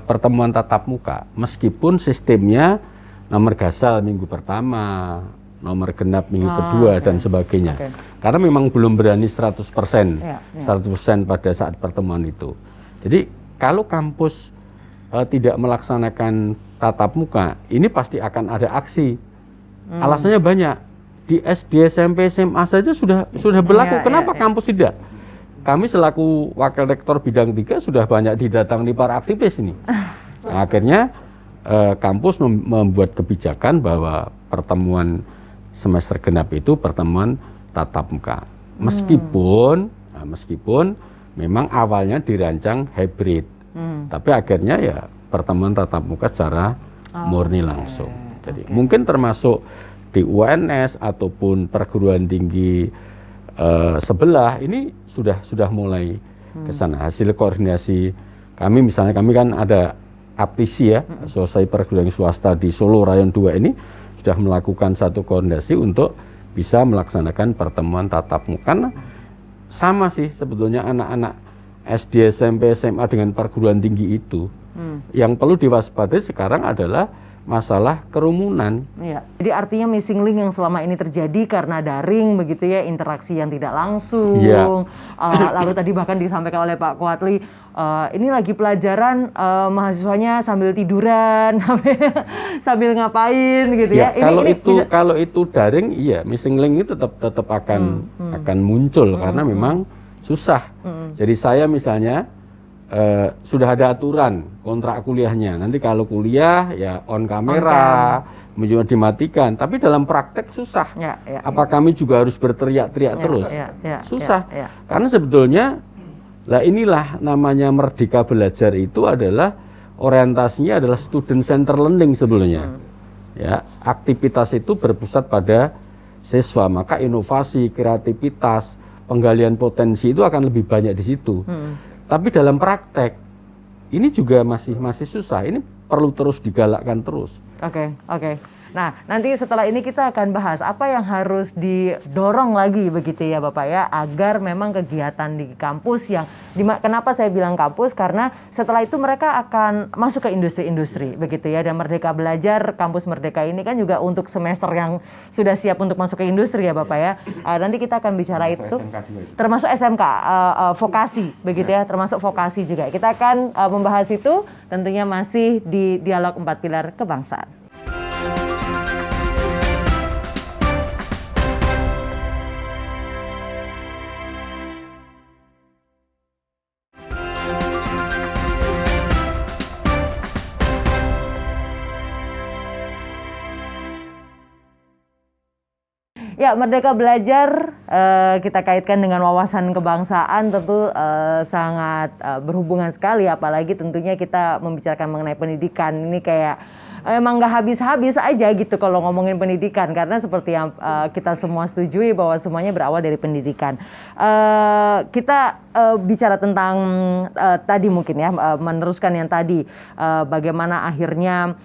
pertemuan tatap muka, meskipun sistemnya nomor gasal minggu pertama, nomor genap minggu kedua dan sebagainya. Karena memang belum berani 100% pada saat pertemuan itu. Jadi kalau kampus tidak melaksanakan tatap muka, ini pasti akan ada aksi. Alasannya banyak. Di SD, SMP, SMA saja sudah berlaku. Kenapa kampus tidak? Kami selaku wakil rektor bidang 3 sudah banyak didatangi para aktivis ini. Nah, akhirnya kampus membuat kebijakan bahwa pertemuan semester genap itu pertemuan tatap muka. Meskipun memang awalnya dirancang hybrid. Tapi akhirnya ya pertemuan tatap muka secara murni langsung. Jadi mungkin termasuk di UNS ataupun perguruan tinggi sebelah ini sudah mulai ke sana. Hasil koordinasi kami, misalnya kami kan ada APTISI ya, Asosiasi Perguruan Swasta di Solo Rayon 2 ini sudah melakukan satu koordinasi untuk bisa melaksanakan pertemuan tatap muka. Karena sama sih sebetulnya anak-anak SD, SMP, SMA dengan perguruan tinggi itu. Yang perlu diwaspadai sekarang adalah masalah kerumunan.
Iya. Jadi artinya missing link yang selama ini terjadi karena daring begitu ya, interaksi yang tidak langsung. Lalu tadi bahkan disampaikan oleh Pak Kuatli, ini lagi pelajaran mahasiswanya sambil tiduran, sambil ngapain gitu ya.
Kalau itu daring, iya missing link itu tetap akan muncul karena memang susah. Jadi saya misalnya sudah ada aturan kontrak kuliahnya. Nanti kalau kuliah ya on kamera, dimatikan. Tapi dalam praktek susah. Apa kami juga harus berteriak-teriak terus? Susah. Karena sebetulnya inilah namanya Merdeka Belajar itu adalah orientasinya adalah student center learning sebetulnya. Ya, aktivitas itu berpusat pada siswa, maka inovasi, kreativitas, penggalian potensi itu akan lebih banyak di situ. Tapi dalam praktek ini juga masih susah. Ini perlu terus digalakkan terus.
Oke. Nah, nanti setelah ini kita akan bahas apa yang harus didorong lagi begitu ya Bapak ya, agar memang kegiatan di kampus kenapa saya bilang kampus, karena setelah itu mereka akan masuk ke industri-industri begitu ya, dan Merdeka Belajar, kampus Merdeka ini kan juga untuk semester yang sudah siap untuk masuk ke industri ya Bapak ya. Nanti kita akan bicara itu, termasuk SMK, vokasi begitu ya, termasuk vokasi juga. Kita akan membahas itu tentunya masih di Dialog 4 Pilar Kebangsaan. Ya, Merdeka Belajar kita kaitkan dengan wawasan kebangsaan, tentu sangat berhubungan sekali, apalagi tentunya kita membicarakan mengenai pendidikan. Ini kayak emang nggak habis-habis aja gitu kalau ngomongin pendidikan, karena seperti yang kita semua setujui bahwa semuanya berawal dari pendidikan. Kita bicara tentang tadi mungkin ya, meneruskan yang tadi, bagaimana akhirnya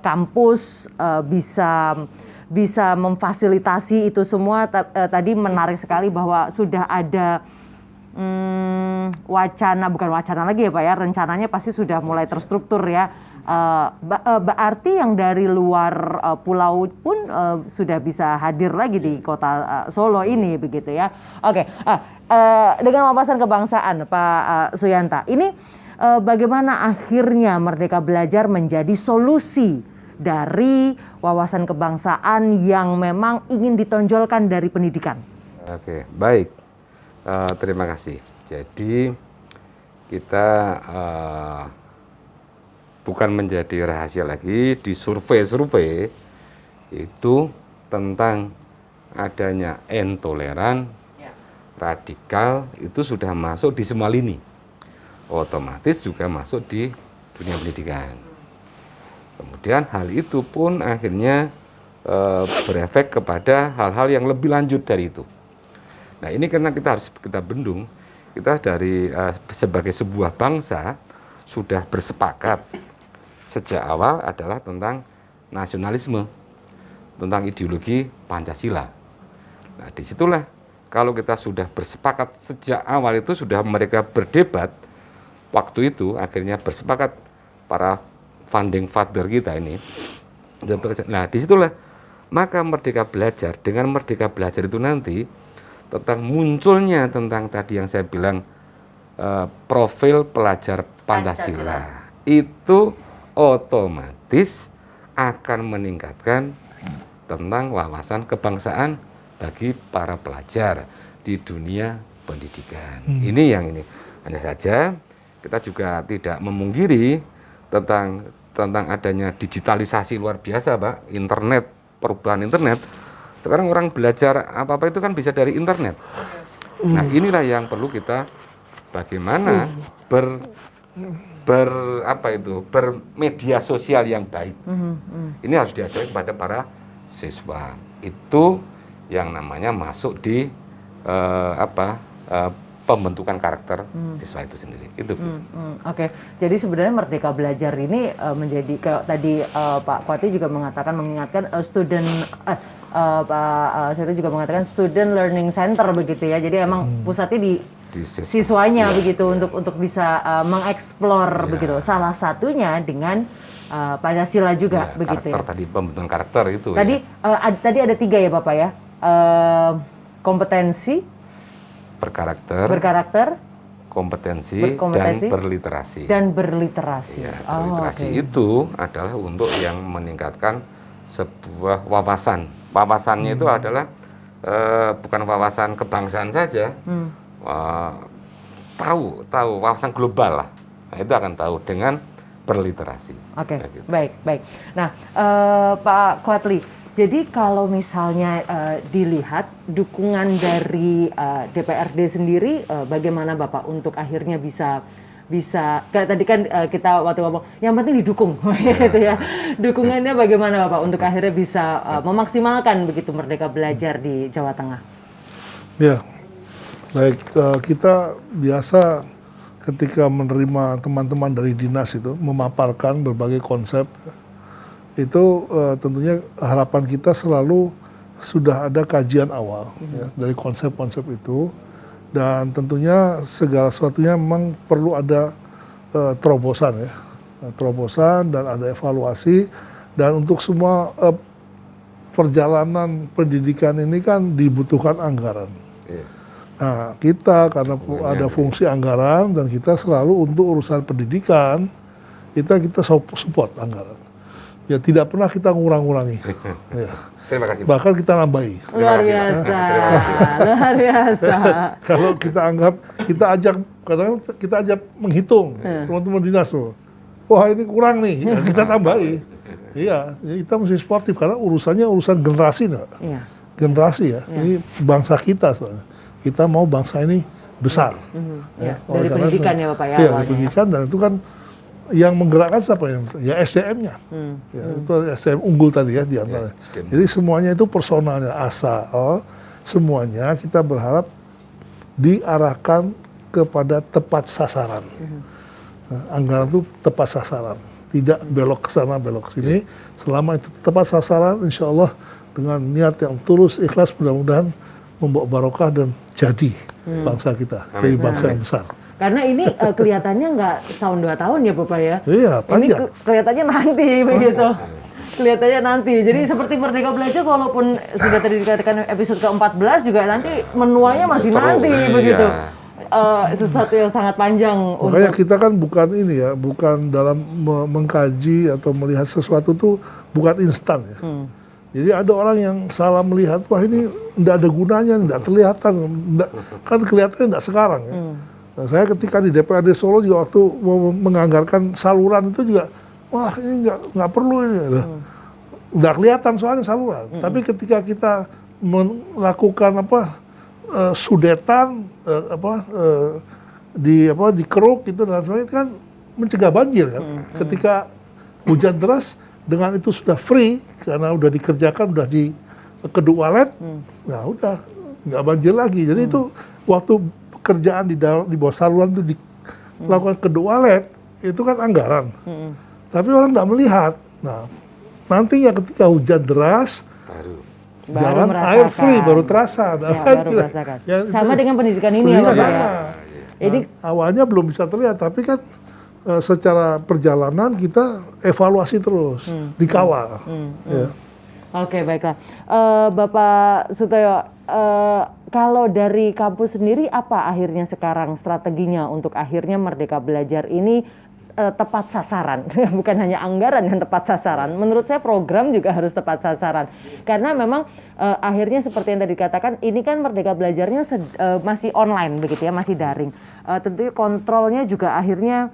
kampus bisa memfasilitasi itu semua. Tadi menarik sekali bahwa sudah ada bukan wacana lagi ya Pak ya, rencananya pasti sudah mulai terstruktur ya. Berarti yang dari luar pulau pun sudah bisa hadir lagi di kota Solo ini begitu ya. Oke, dengan wawasan kebangsaan Pak Suyanta, ini bagaimana akhirnya Merdeka Belajar menjadi solusi dari wawasan kebangsaan yang memang ingin ditonjolkan dari pendidikan?
Oke, baik. Terima kasih. Jadi kita bukan menjadi rahasia lagi, di survei-survei itu tentang adanya intoleran, radikal itu sudah masuk di semua lini. Otomatis juga masuk di dunia pendidikan. Kemudian hal itu pun akhirnya berefek kepada hal-hal yang lebih lanjut dari itu. Nah, ini karena kita harus kita bendung, kita dari sebagai sebuah bangsa sudah bersepakat sejak awal adalah tentang nasionalisme, tentang ideologi Pancasila. Nah, disitulah kalau kita sudah bersepakat sejak awal itu sudah mereka berdebat, waktu itu akhirnya bersepakat para founding father kita ini. Nah, disitulah maka Merdeka Belajar, dengan Merdeka Belajar itu nanti tentang munculnya tentang tadi yang saya bilang profil pelajar Pancasila itu otomatis akan meningkatkan tentang wawasan kebangsaan bagi para pelajar di dunia pendidikan. Ini yang ini. Hanya saja kita juga tidak memungkiri tentang adanya digitalisasi luar biasa, Pak. Internet, perubahan internet. Sekarang orang belajar apa-apa itu kan bisa dari internet. Nah, inilah yang perlu kita bagaimana bermedia sosial yang baik. Ini harus diajarkan kepada para siswa. Itu yang namanya masuk di pembentukan karakter siswa itu sendiri. Itu.
Oke. Jadi sebenarnya Merdeka Belajar ini menjadi kayak tadi Pak Kuwati juga mengatakan mengingatkan Pak Seto juga mengatakan student learning center begitu ya. Jadi emang pusatnya di siswanya begitu untuk bisa mengeksplor begitu. Salah satunya dengan Pancasila juga begitu
karakter,
ya.
Tadi pembentukan karakter itu.
Tadi tadi ada 3 ya Bapak ya. Kompetensi,
berkarakter, kompetensi, dan berliterasi. Ya, berliterasi itu adalah untuk yang meningkatkan sebuah wawasan. Wawasannya itu adalah bukan wawasan kebangsaan saja, tahu wawasan global lah. Nah, itu akan tahu dengan berliterasi.
Oke,
gitu.
baik. Nah, Pak Kuwatli, jadi kalau misalnya dilihat dukungan dari DPRD sendiri, bagaimana Bapak untuk akhirnya bisa kayak tadi kan kita waktu ngomong yang penting didukung gitu ya. Dukungannya bagaimana Bapak untuk akhirnya bisa memaksimalkan begitu Merdeka Belajar di Jawa Tengah?
Ya, baik, kita biasa ketika menerima teman-teman dari dinas itu memaparkan berbagai konsep, itu tentunya harapan kita selalu sudah ada kajian awal ya, dari konsep-konsep itu. Dan tentunya segala sesuatunya memang perlu ada terobosan ya, terobosan dan ada evaluasi. Dan untuk semua perjalanan pendidikan ini kan dibutuhkan anggaran. Nah, kita karena ada fungsi anggaran dan kita selalu untuk urusan pendidikan kita support anggaran. Ya tidak pernah kita ngurang-ngurangi. Ya.
Terima kasih.
Bahkan kita nambahi.
Luar biasa. Luar biasa.
Kalau kita anggap, kadang kita ajak menghitung teman-teman dinas tuh. Wah ini kurang nih, ya, kita tambahi. Iya, kita mesti sportif karena urusannya urusan generasi, enggak?
Iya.
Generasi ya. Ini bangsa kita soalnya. Kita mau bangsa ini besar.
Ya, dari pendidikan ya Bapak ya.
Iya, dari pendidikan dan itu kan yang menggerakkan siapa ya SDM-nya. Ya, itu SDM unggul tadi ya di antara. Jadi semuanya itu personalnya asal semuanya kita berharap diarahkan kepada tepat sasaran. Nah, anggaran itu tepat sasaran, tidak belok ke sana belok ke sini. Selama itu tepat sasaran, insya Allah dengan niat yang tulus ikhlas mudah-mudahan membawa barokah dan jadi bangsa kita, jadi bangsa yang besar.
Karena ini kelihatannya nggak setahun 2 tahun ya Bapak ya.
Iya, panjang.
Ini kelihatannya nanti begitu. Kelihatannya nanti. Jadi seperti Merdeka Belajar walaupun sudah tadi dikatakan episode ke-14 juga nanti menuanya masih nanti begitu. Sesuatu yang sangat panjang.
Makanya kita kan bukan ini ya, bukan dalam mengkaji atau melihat sesuatu tuh bukan instan ya. Jadi ada orang yang salah melihat, wah ini tidak ada gunanya, tidak kelihatan, kan kelihatannya tidak sekarang ya. Nah, saya ketika di DPRD Solo juga waktu mau menganggarkan saluran itu juga, wah ini nggak perlu ini, nggak kelihatan soalnya saluran. Tapi ketika kita melakukan sudetan, di keruk itu dan sebagainya kan mencegah banjir kan. Ketika hujan deras dengan itu sudah free karena udah dikerjakan, udah di kedua walet, nah udah nggak banjir lagi. Jadi itu waktu pekerjaan di bawah saluran itu dilakukan kedua walet itu kan anggaran. Tapi orang nggak melihat. Nah nantinya ketika hujan deras jalan air free baru terasa.
Baru merasakan. Sama dengan pendidikan ini ya Pak ya. Ini
awalnya belum bisa terlihat, tapi kan secara perjalanan kita evaluasi terus, dikawal. Ya.
Oke, baiklah. Bapak Sutoyo, kalau dari kampus sendiri apa akhirnya sekarang strateginya untuk akhirnya Merdeka Belajar ini tepat sasaran, bukan hanya anggaran yang tepat sasaran. Menurut saya program juga harus tepat sasaran, karena memang akhirnya seperti yang tadi dikatakan, ini kan Merdeka Belajarnya masih online begitu ya, masih daring. Tentunya kontrolnya juga akhirnya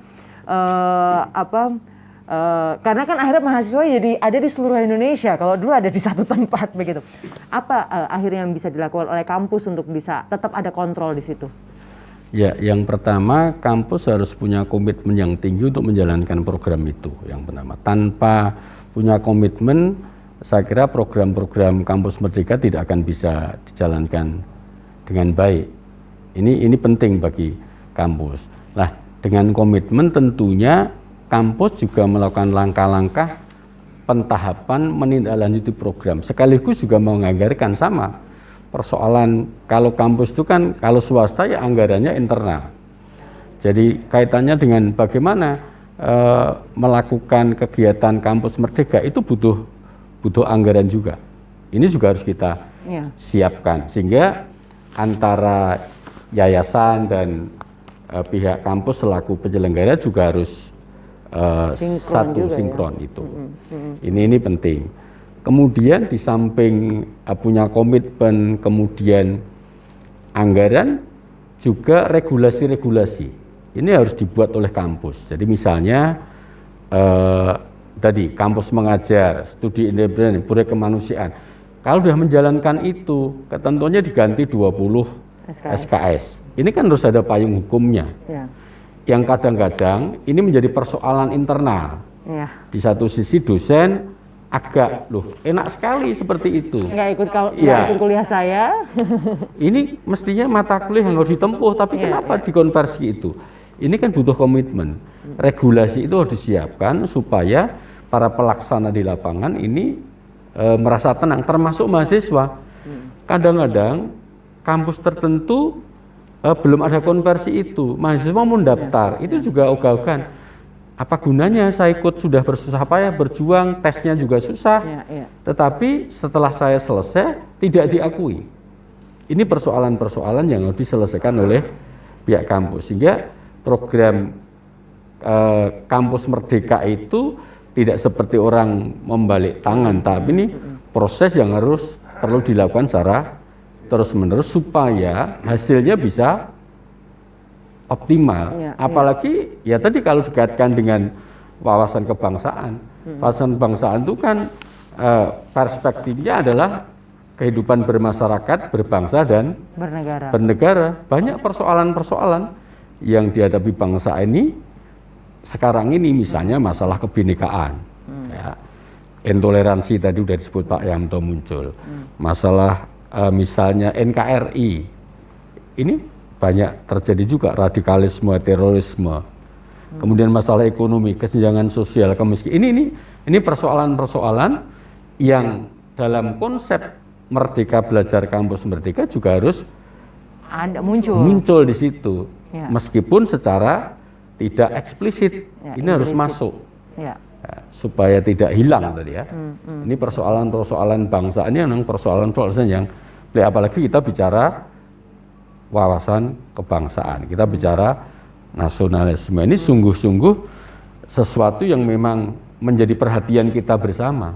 karena kan akhirnya mahasiswa jadi ada di seluruh Indonesia, kalau dulu ada di satu tempat begitu. Apa akhirnya yang bisa dilakukan oleh kampus untuk bisa tetap ada kontrol di situ?
Ya, yang pertama kampus harus punya komitmen yang tinggi untuk menjalankan program itu. Yang pertama, tanpa punya komitmen, saya kira program-program Kampus Merdeka tidak akan bisa dijalankan dengan baik. Ini penting bagi kampus. Nah, dengan komitmen tentunya kampus juga melakukan langkah-langkah pentahapan menindaklanjuti program. Sekaligus juga menganggarkan sama. Persoalan kalau kampus itu kan, kalau swasta ya anggarannya internal. Jadi kaitannya dengan bagaimana melakukan kegiatan Kampus Merdeka itu butuh anggaran juga. Ini juga harus kita siapkan sehingga antara yayasan dan pihak kampus selaku penyelenggara juga harus sinkron
ya?
itu. Ini penting. Kemudian di samping punya komitmen, kemudian anggaran, juga regulasi-regulasi. Ini harus dibuat oleh kampus. Jadi misalnya tadi kampus mengajar, studi independen, proyek kemanusiaan. Kalau sudah menjalankan itu, ketentuannya diganti 20 SKS. Ini kan harus ada payung hukumnya. Ya. Yang kadang-kadang ini menjadi persoalan internal. Ya. Di satu sisi dosen agak enak sekali seperti itu. Nggak ikut kuliah saya. Ini mestinya mata kuliah yang harus ditempuh, tapi kenapa dikonversi itu? Ini kan butuh komitmen. Regulasi itu harus disiapkan supaya para pelaksana di lapangan ini merasa tenang, termasuk mahasiswa. Kadang-kadang kampus tertentu belum ada konversi itu, mahasiswa mau daftar, itu juga ogah-ogahan. Apa gunanya saya ikut, sudah bersusah payah berjuang, tesnya juga susah, tetapi setelah saya selesai tidak diakui. Ini persoalan-persoalan yang harus diselesaikan oleh pihak kampus, sehingga program Kampus Merdeka itu tidak seperti orang membalik tangan, tapi ini proses yang perlu dilakukan secara terus-menerus supaya hasilnya bisa optimal. Apalagi ya tadi kalau dikaitkan dengan wawasan kebangsaan. Wawasan kebangsaan itu kan perspektifnya adalah kehidupan bermasyarakat, berbangsa dan bernegara. Banyak persoalan-persoalan yang dihadapi bangsa ini sekarang ini, misalnya masalah kebinekaan. Ya. Intoleransi tadi sudah disebut Pak Yanto muncul. Masalah misalnya NKRI. Ini banyak terjadi juga radikalisme, terorisme. Kemudian masalah ekonomi, kesenjangan sosial, kemiskinan. Ini persoalan-persoalan yang dalam konsep Merdeka Belajar Kampus Merdeka juga harus
ada muncul di situ. Meskipun secara tidak eksplisit, ini harus masuk. Supaya tidak hilang tadi ya. Ini persoalan-persoalan bangsa, ini memang persoalan-persoalan yang apalagi kita bicara wawasan kebangsaan, kita bicara nasionalisme. Ini sungguh-sungguh sesuatu yang memang menjadi perhatian kita bersama.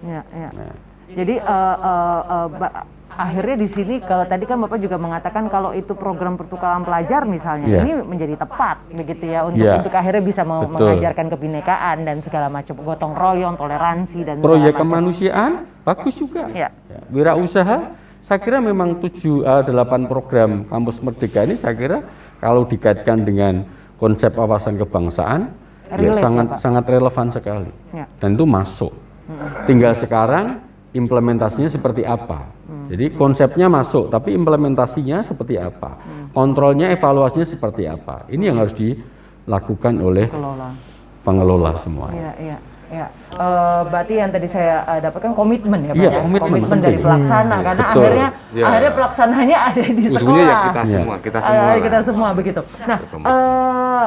Ya, ya. Jadi akhirnya di sini kalau tadi kan Bapak juga mengatakan kalau itu program pertukaran pelajar misalnya ini menjadi tepat begitu ya untuk akhirnya bisa mengajarkan kebinekaan dan segala macam, gotong royong, toleransi dan
proyek kemanusiaan bagus juga.
Ya.
Wirausaha saya kira memang 8 program Kampus Merdeka ini saya kira kalau dikaitkan dengan konsep wawasan kebangsaan ya sangat relevan sekali. Ya. Dan itu masuk. Tinggal sekarang implementasinya seperti apa. Jadi konsepnya masuk, tapi implementasinya seperti apa, kontrolnya, evaluasinya seperti apa. Ini yang harus dilakukan oleh pengelola semua.
Iya. Berarti yang tadi saya dapatkan komitmen ya Pak,
ya?
Komitmen dari pelaksana, karena akhirnya pelaksananya ada di sekolah.
Ujungnya ya kita semua
begitu. Nah,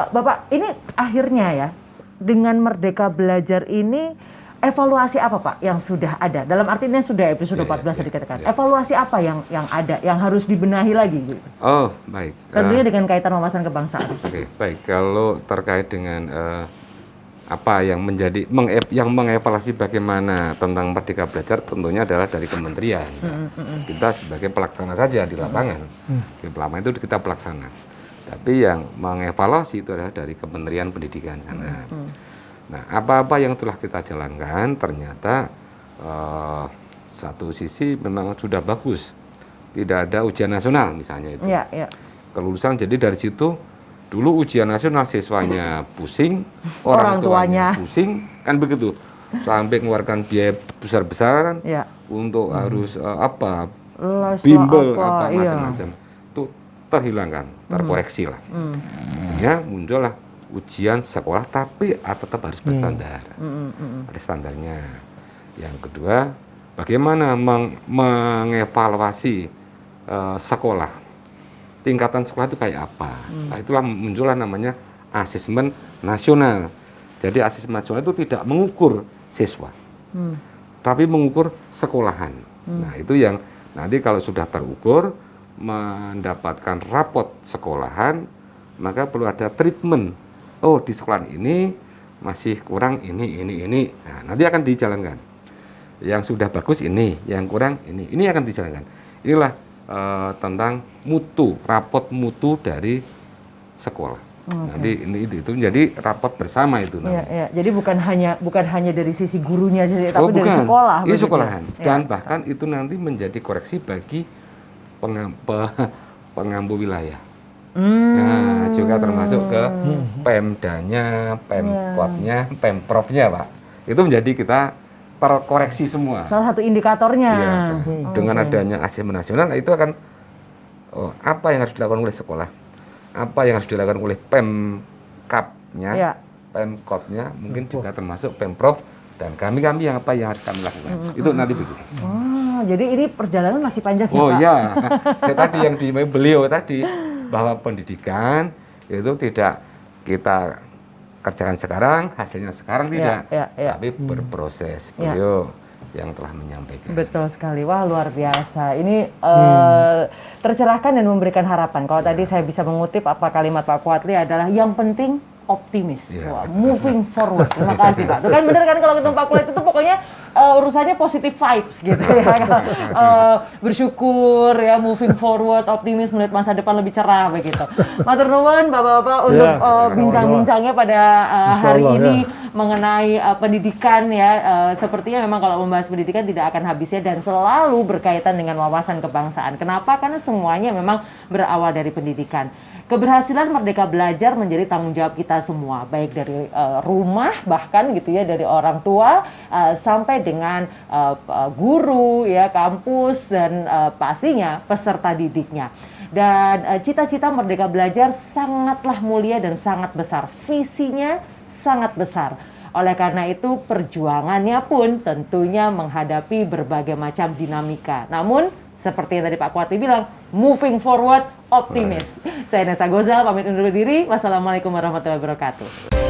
Bapak, ini akhirnya ya dengan Merdeka Belajar ini evaluasi apa Pak yang sudah ada? Dalam artinya sudah episode 14 tadi dikatakan. Evaluasi apa yang ada, yang harus dibenahi lagi? Gitu?
Oh, baik.
Tentunya dengan kaitan wawasan kebangsaan.
Oke, baik. Kalau terkait dengan apa yang yang mengevaluasi bagaimana tentang Merdeka Belajar, tentunya adalah dari kementerian. Kita sebagai pelaksana saja di lapangan. Di lapangan itu kita pelaksana. Tapi yang mengevaluasi itu adalah dari Kementerian Pendidikan sana. Nah, apa-apa yang telah kita jalankan ternyata satu sisi memang sudah bagus. Tidak ada ujian nasional misalnya itu.
Ya.
Kelulusan, jadi dari situ dulu ujian nasional siswanya pusing, orang tuanya pusing, kan begitu. Sampai mengeluarkan biaya besar-besaran untuk harus bimbel macam-macam. Itu terhilangkan, terkoreksi lah. Akhirnya muncullah ujian sekolah tapi tetap harus berstandar. Ada standarnya. Yang kedua, bagaimana mengevaluasi sekolah. Tingkatan sekolah itu kayak apa? Nah, itulah muncullah namanya asesmen nasional. Jadi asesmen nasional itu tidak mengukur siswa, tapi mengukur sekolahan. Nah, itu yang nanti kalau sudah terukur mendapatkan rapot sekolahan, maka perlu ada treatment. Oh, di sekolah ini masih kurang ini. Nah, nanti akan dijalankan. Yang sudah bagus ini, yang kurang ini. Ini akan dijalankan. Inilah tentang mutu, rapot mutu dari sekolah. Nanti itu menjadi rapot bersama itu.
Ya. Jadi bukan hanya dari sisi gurunya saja, tapi dari sekolah.
Ini sekolahan. Dan bahkan itu nanti menjadi koreksi bagi pengampu wilayah. Nah, juga termasuk ke Pemdanya, Pemkotnya, Pemprovnya, Pak. Itu menjadi kita terkoreksi semua.
Salah satu indikatornya.
Ya, dengan adanya asesmen nasional, itu akan apa yang harus dilakukan oleh sekolah, apa yang harus dilakukan oleh Pemkapnya, Pemkotnya, mungkin juga termasuk Pemprov dan kami yang apa yang harus kami lakukan. Itu nanti begitu.
Jadi ini perjalanan masih panjang ya, Pak?
Oh iya, tadi yang di beliau tadi bahwa pendidikan itu tidak kita kerjakan sekarang, hasilnya sekarang tidak, tapi berproses. Beliau yang telah menyampaikan.
Betul sekali, wah luar biasa. Ini tercerahkan dan memberikan harapan. Kalau tadi saya bisa mengutip apa kalimat Pak Kuatli adalah yang penting optimis, moving forward. Terima kasih Pak. Itu kan benar kan kalau ketemu Pak Kuatli itu pokoknya urusannya positive vibes gitu ya. Bersyukur ya, moving forward, optimis, melihat masa depan lebih cerah begitu. Matur nuwun Bapak-bapak untuk bincang-bincangnya pada hari ini mengenai pendidikan ya. Sepertinya memang kalau membahas pendidikan tidak akan habisnya dan selalu berkaitan dengan wawasan kebangsaan. Kenapa? Karena semuanya memang berawal dari pendidikan. Keberhasilan Merdeka Belajar menjadi tanggung jawab kita semua, baik dari rumah bahkan gitu ya, dari orang tua sampai dengan guru ya, kampus dan pastinya peserta didiknya. Dan cita-cita Merdeka Belajar sangatlah mulia dan sangat besar, visinya sangat besar. Oleh karena itu perjuangannya pun tentunya menghadapi berbagai macam dinamika. Namun seperti yang tadi Pak Kuatli bilang, moving forward, optimis. Saya Nessa Gozal, pamit undur diri. Wassalamualaikum warahmatullahi wabarakatuh.